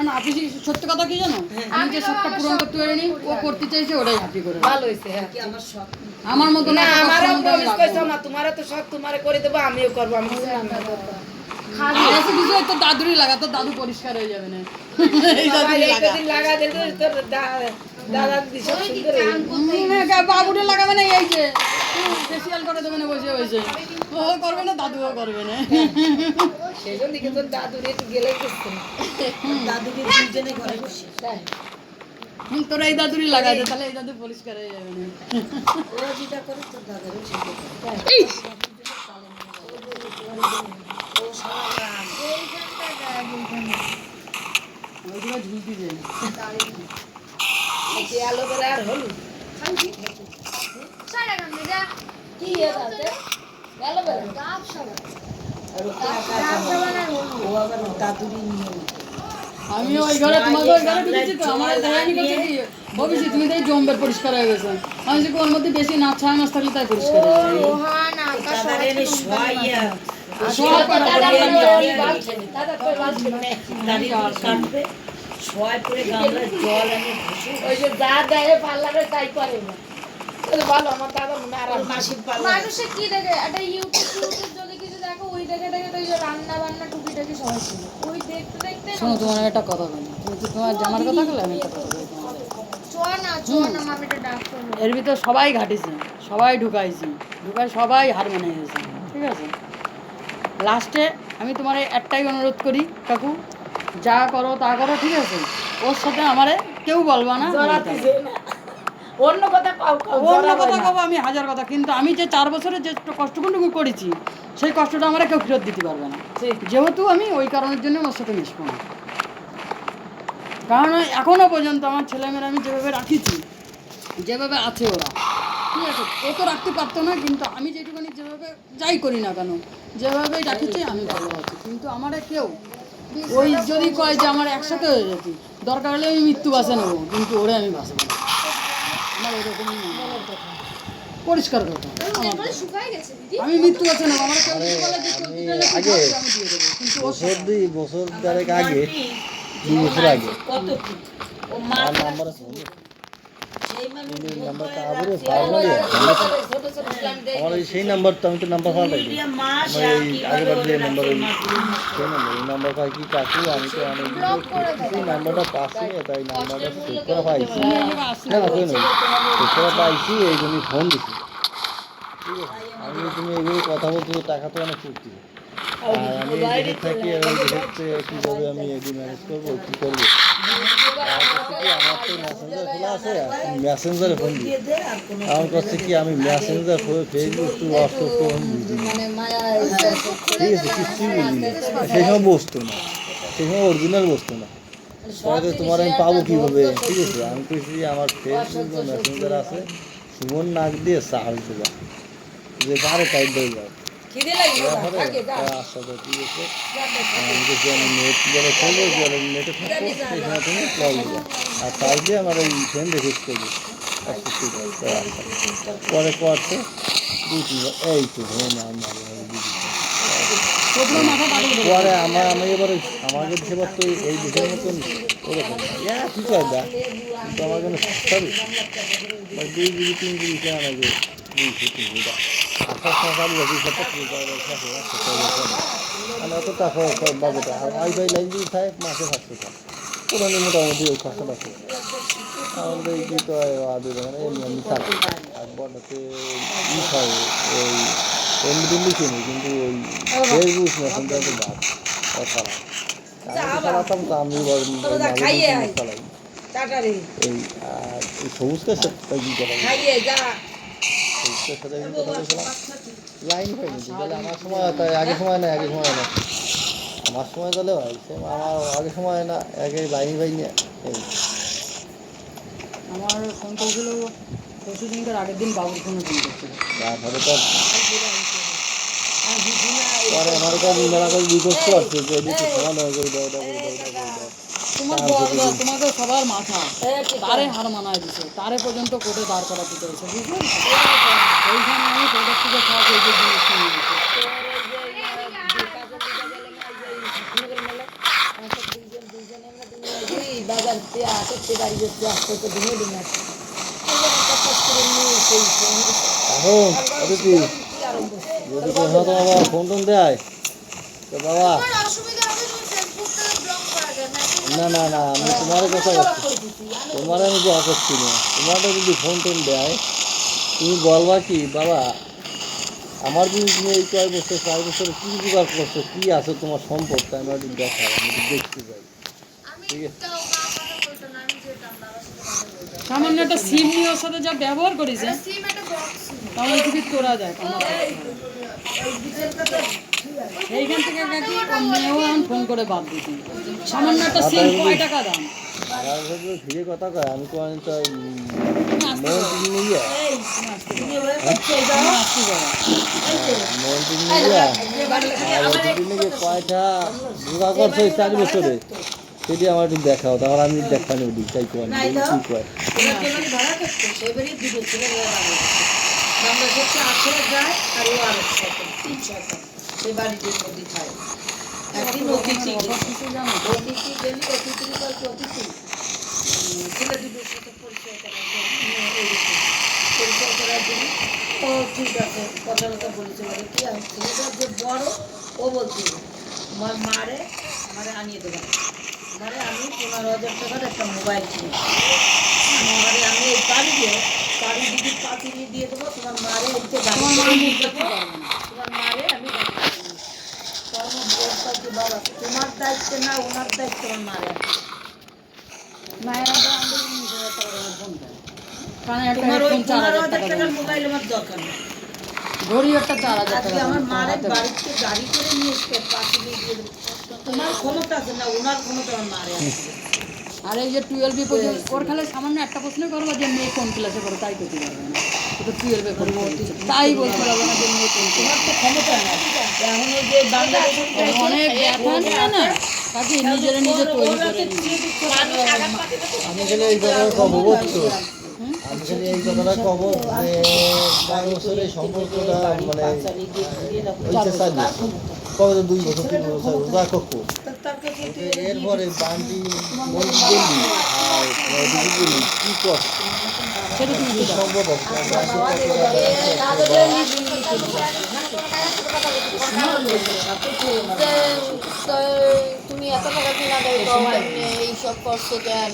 না আপনি সত্যি কথা কি জানো, আমি যে শখটা পূরণ করতে পারিনি, ও করতে চাইছে, ওটাই হ্যাপি করে। ভালো হয়েছে। আমার মতো না, আমারও প্রমিস কইছো না, তোমারও তো শখ, তোমারে করে দেবো, আমিও করবো। আমি কিছু না কিছু তো দাদুরই লাগা, তো দাদু পরিষ্কার হয়ে যাবে না। লাগা দিল তোর দাদা দিদি সব সুন্দর। বাবুটা লাগাবে না, এই যে ফেসিয়াল করে দেবে না বসে বসে, ও করবে না, দাদুও করবে না। সেই জন্য দিকে তোর দাদুর একটু গেলে করছে না, দাদুকে দুজনে ঘরে বসে তোরা এই দাদুরই লাগাতে, তাহলে এই দাদু পরিষ্কার হয়ে যাবে না। ওরা যেটা করে তোর দাদারও সেটা ওইগুলো ঝুলতি যায় না। অ্যালোভেরা আর হলুদ কি অ্যালোভেরা দাদুরই নিয়ম। আমি ওই ঘরে তোমাদের ওই ঘরে ঢুকেছি তো, আমার দেখানি করছে কি ভবিষ্যৎ তুমি তাই জম্বের পরিষ্কার হয়ে গেছে। আমি যে ওর মধ্যে বেশি না ছায়া মাছ থাকলে তাই পরিষ্কার হয়ে যায়। ওই যে যা দেয় পার্লারে তাই করে না। ভালো আমার দাদা মনে আর মানুষে কি দেখে একটা ইউটিউব যদি কিছু দেখো, ওই দেখে দেখে তো রান্না বান্না টুকিটাকি সবাই ছিল, ওই দেখতে দেখতে শোনো, তোমার একটা কথা বলি, তুমি তো তোমার জামার কথা বলে, আমি একটা কথা বলি। চোয়া না মামিটা ডাক করবো। এর ভিতর সবাই ঘাটিছে, সবাই ঢুকাইছি, সবাই হার মেনে গেছে, ঠিক আছে। লাস্টে আমি তোমার একটাই অনুরোধ করি, কাকু যা করো তা করো, ঠিক আছে, ওর সাথে আমারে কেউ বলবা না। অন্য কথা কব আমি হাজার কথা, কিন্তু আমি যে 4 বছরে যে কষ্টটুকু করেছি, সেই কষ্টটা আমার কেউ ফেরত দিতে পারবে না, যেহেতু আমি ওই কারণের জন্য ওর সাথে মিশবো না। কারণ এখনো পর্যন্ত আমার ছেলেমেয়েরা আমি যেভাবে রাখিছি, যেভাবে আছে ওরা, ঠিক আছে, ও তো রাখতে পারতো না, কিন্তু আমি যেটুকুনি যেভাবে যাই করি না কেন, যেভাবে রাখিছি আমি ভালো আছি। কিন্তু আমার কেউ ওই যদি কয় যে আমার একসাথে হয়ে যেতি, দরকার হলে আমি মৃত্যু বাঁচে নেবো, কিন্তু ওরে আমি বাঁচবো না। আমার এরকমই পরিষ্কার কথা, আমি মৃত্যু বাঁচে নেবো, আমার কেউ যদি বলে যে চলতে গেলে আগে আমি দিয়ে দেবো, কিন্তু ও বছর 2 বছর দেড়েক আগে, 2 বছর আগে আমার নাম্বার আছে, নাম্বারটা আবারও আমার সেই নাম্বার তো আমি তো নাম্বার পাল্টাই দিই। আমার এই আগেবার যে নাম্বার, ওই সেই নাম্বার, এই নাম্বার পাই কি কাকু, আমি তো অনেক নাম্বারটা পাচ্ছি না, তাই নাম্বারটা সেভ করা পাইছি না, সেভ করা পাইছি, এই জন্যই ফোন দিচ্ছি, ঠিক আছে। আমি তুমি এগুলো কথা বলছো, টাকা তো অনেক ফুটছি, আর আমি দেশে থাকি, আমি দেশে কীভাবে আমি এগুলো ম্যানেজ করবো, কী করবো, আমার তো মেসেঞ্জার খোলা আছে, মেসেঞ্জারে ফোন দিই, আমার কাছে কি আমি মেসেঞ্জার ফেসবুক টু হোয়াটসঅ্যাপ তো বুঝি না, ঠিক আছে, কিছুই বুঝি না, সেই সময় বসতো না, সেই সময় অরিজিনাল বসতো না, পরে তোমার আমি পাবো কীভাবে, ঠিক আছে। আমি কইছি আমার ফেসবুক বা মেসেঞ্জার আছে, সুমন নাক দিয়ে চার্জ দেবা, যে পারে তাই দিয়ে যাও, আচ্ছা ঠিক আছে, আমি নেট যারা চলবো, যারা নেটে থাকবো সেখানে তুমি কল দেবো, আর চার্জ দিয়ে আমার ওই ফ্রেন্ড রিকোয়েস্ট করবো। আচ্ছা ঠিক আছে, পরে করছে 2-3 এই তো পরে আমি এবার আমাকে সেবার তো এই দেশের মতন ওরকম ঠিক আছে, কিন্তু আমার জন্য সরি 2 GB 3 GB কেনা লাগবে, 200-300 মানে অত টাকা বাজেটা, আর ওয়াইফাই লাইন যদি থাকে মাসে 500 টাকা, পুরানি মোটামুটি ওই খরচাটা আছে। আমাদের এই তো আদৌ মানে এমনি থাকে, আর বড়াতে ই খায় ওই এমনি লিখিনি, কিন্তু ওই ফেসবুক মেসেঞ্জার তো বাদ খারাপ, আমি চালাতাম তো, আমি চালাই এই, আর এই সবুজকে কি করা লাইন হয়নি, তাহলে আমার সময় তাই আগে সময় না, আমার সময় তাহলে হয় আমার আগে সময় না, আগে লাইন পাইনি। আমার ফোন করেছিল পরশু দিনকার আগের দিন, বাবুর ফোনে ফোন করছিল, তারপরে তো পরে আমার কাছে মেলা করে রিকোয়েস্ট করছে যে এদিকে সমাধান করে দাও, এটা করে দাও, এটা করে দাও। তোমাকে সবার মাথা তারে হার মানায় দিছে, তারে পর্যন্ত কোর্টে দাঁড় করাতে চলেছে, বুঝলেন? ওইখানে আমি কোর্টের থেকে সব এই যে জিনিস নিয়ে দিচ্ছি। করতে বাড়ি যাচ্ছে আস্তে করে ধরে দিন আছে কাজ করে নিয়ে সেই এখন অদিতি যদি কোনো তোমার বাবা ফোন টোন দেয় তো বাবা আমার অসুবিধা হবে তুমি ফেসবুক থেকে ব্লক করা যায় মেসেজ না না না আমি তোমার কথা বলছি তোমার আমি দোয়া করছি না তোমারটা যদি ফোন টোন দেয় তুমি বলবা কি বাবা আমার যদি তুমি এই কয়েক বছর 4 বছরে কী জোগাড় করছো কী আছে তোমার সম্পদটা আমি একটু দেখাও আমি একটু দেখতে চাই আমি ঠিক আছে। তাও মা কথা বলতো না আমি যেতাম বাবার সাথে কথা বলতাম সামান্য একটা সিম নিয়ে ওর সাথে যা ব্যবহার করেছে সিম একটা বক্স তাহলে কিছু করা যায় এইখান থেকে নাকি মেয়েও এখন ফোন করে বাদ দিতি সামান্য একটা সিম কয় টাকা দাম আমার সাথে ধীরে কথা কয় আমি কোন তো আসতে মন টিন নিয়ে আসতে যাওয়া মন টিন নিয়ে আর অতিথি নাকি কয়টা জোগাড় করছো এই 4 বছরে সেটি আমার একটু দেখাও তাহলে আমি দেখানো দিই তাই কোন কি কয় ভাড়া করতো সেবারই দুটো ছেলে আমরা হচ্ছে আসে যায় আর ও আর 3-6 সে বাড়ির মধ্যে খায় একদিন অতিথি অতিথি গেলি অতিথির কাছে অতিথি ছেলে দুটোর সাথে পরিচয় করার জন্য ও ঠিক আছে কথা বলেছে বলে কি আর ছেলেটা যে বড় ও বলছে আমার মারে আনিয়ে দেবেন মারে আমি 15,000 টাকার একটা মোবাইল কিনি মারে আমি এই বাড়ি দিদি পাতিনি দিয়ে দেবো তোমার মারে হচ্ছে গাড়ি করে নিয়ে যাবো তোমার মারে আমি গাড়ি করে নিয়ে যাবো বাবা তোমার দায়িত্ব না ওনার দায়িত্ব আমার মারে মায়েরা তো আমাদের ফোন দেয় কারণ একটা তোমার ওই ফোন 4,000 টাকা টাকার মোবাইল আমার দরকার নেই ঘড়ি একটা 4,000 আজকে টাকা আমার দাম। মারে বাড়িতে গাড়ি করে নিয়ে এসে পাতিনি দিয়ে দেবো তোমার ক্ষমতা আছে না ওনার ক্ষমতা আমার মারে আছে আর এই যে 12 পর্যন্ত ওর খালি সামান্য একটা প্রশ্ন করবো যে মেয়ে কোন ক্লাসে পড়ে তাই করতে পারবে না ও তো 12 পড়বে তাই বলতে পারবে না যে মেয়ে কোন তোমার তো ক্ষমতা নাই এখন ওই যে বাংলাদেশের অনেক ব্যথা নিয়ে না তাকে নিজে তৈরি করে নিবে। আমি খালি এই কথাটা কব বুঝছো আমি খালি এই কথাটা কব যে 12 বছরের সম্পর্কটা মানে হইতে চাই কবে তো 2 বছর 3 বছর রোজা করবো তার কাছে এরপরে বান্ডি মন্দির গেলি আর ওদিকে গেলি কী কর সেটা তুমি কি সম্ভব তুমি এত টাকা কিনা দেবে এইসব করছো কেন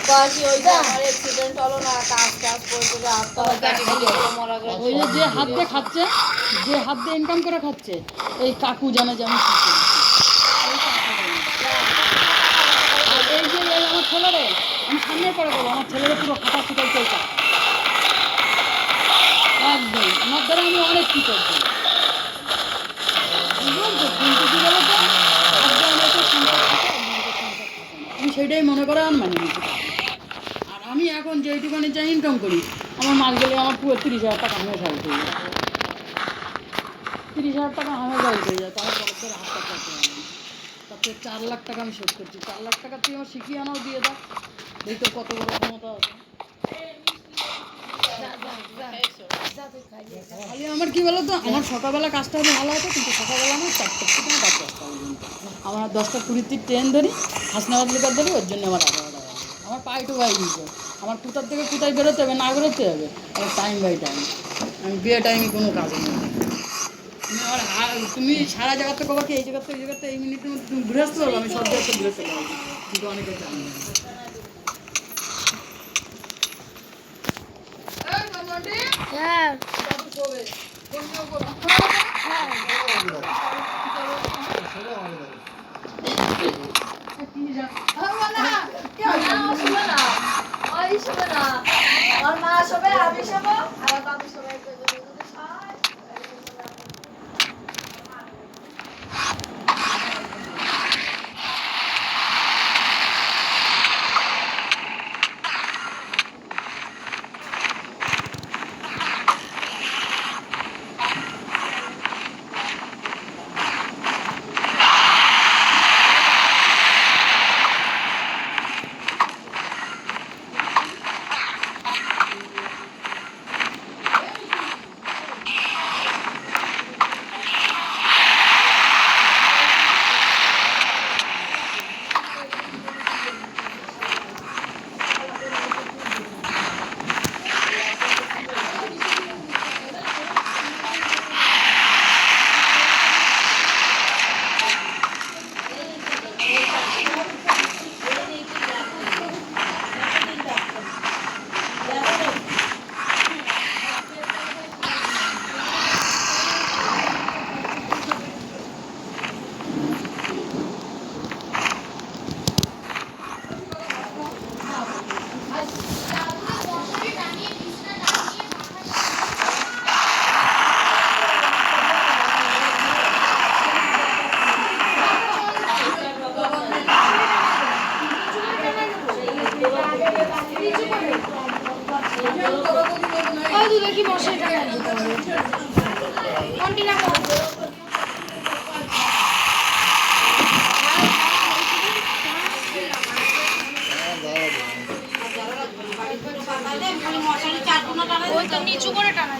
কাজী ওই যে আমার অ্যাক্সিডেন্ট হলো না কাজ করতে যে মরা গেছে ওই যে হাত দিয়ে খাচ্ছে যে হাত দিয়ে ইনকাম করে খাচ্ছে এই কাকু জানে যে আমি কি করি। আর এই যে এই আমার ছেলেরে আমি সামনে করে বলো আমার ছেলেরে পুরো খাতা শিখাই চলছে একদম আমার দ্বারা আমি অনেক কি করছি আমি সেটাই মনে করে আমি মানে নিতে পারি। আর আমি এখন যেইটুখানি যা ইনকাম করি আমার মাল গেলে আমার পুরো 30,000 টাকা হামে সাইড হয়ে যায় 30,000 টাকা হামে সাইড হয়ে যায় তাহলে পরের হাতটা করতে হবে না তারপরে 4 লাখ টাকা আমি শোধ করছি 4 লাখ টাকা তুই আমার শিখিয়ে আনাও দিয়ে দাও এই তো কত বড় ক্ষমতা আছে খালি আমার কি বলো তো আমার সকালবেলা কাজটা হলে ভালো হতো কিন্তু সকালবেলা আমার 4টার থেকে 10টা পর্যন্ত আমার 10:20 ট্রেন ধরি হাসনাবাদ লিকার ধরি ওর জন্য আমার 11টা বাজে আমার পাই টু বাই দিয়েছে আমার কোথার থেকে কোথায় বেরোতে হবে না বেরোতে হবে আমার টাইম বাই টাইম আমি বিয়ে টাইমে কোনো কাজ নেই তুমি আমার তুমি সারা জায়গাতে কবা কি এই জায়গাতে এই জায়গাতে এই মিনিটের মধ্যে তুমি ঘুরে আসতে পারবো আমি সব জায়গাতে ঘুরে চলে যাবো কিন্তু অনেকে জানি না হ্যাঁ আমার মা সবাই আমি সবাই আমার বাবু সবাই ওই তো নিচু করে টানা